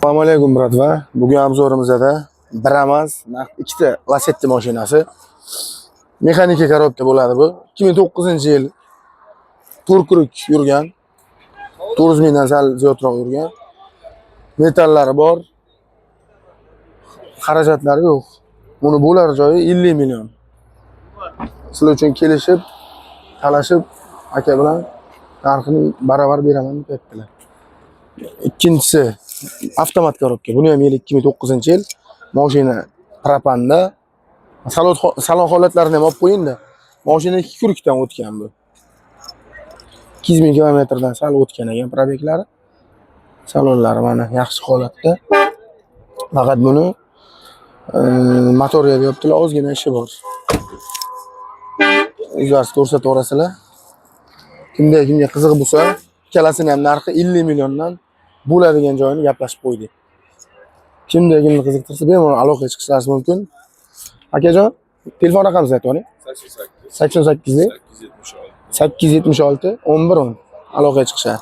Assalomu alaykum bratva. Bugun obzorimizda Bramaz ikkita Lacetti mashinasi. Mexanika korobka bo'ladi bu. 2009-yil turkuruk yurgan. 400 mingdan sal ziyodroq yurgan. Metallari bor. Xarajatlari yo'q. Buni bo'lar joyi 50 million. Sizlar uchun kelishib, talashib aka bilan narxini baravar beraman deb aytdilar. Ikkinchisi avtomat korobka. Buni ham 2009-yil mashina propanda. Salon holatlarini ham olib qo'ying-da. Mashina 2 kurikdan o'tgan bu. 200 ming kilometrdan sal o'tgan ekan probeklari. Salonlari mana yaxshi holatda. Faqat buni motorga deyaptilar, ozgina ishi bor. O'zlari ko'rsataverasizlar. Kimga qiziq bo'lsa, ikkalasini ham narxi 50 milliondan bo'ladigan joyini gaplashib qo'ydik. Kimga qiziqtirsa, bemalol aloqaga chiqishingiz mumkin. Akajon, telefon raqamingizni aytib oling. 88 876 11 10 aloqaga chiqishadi.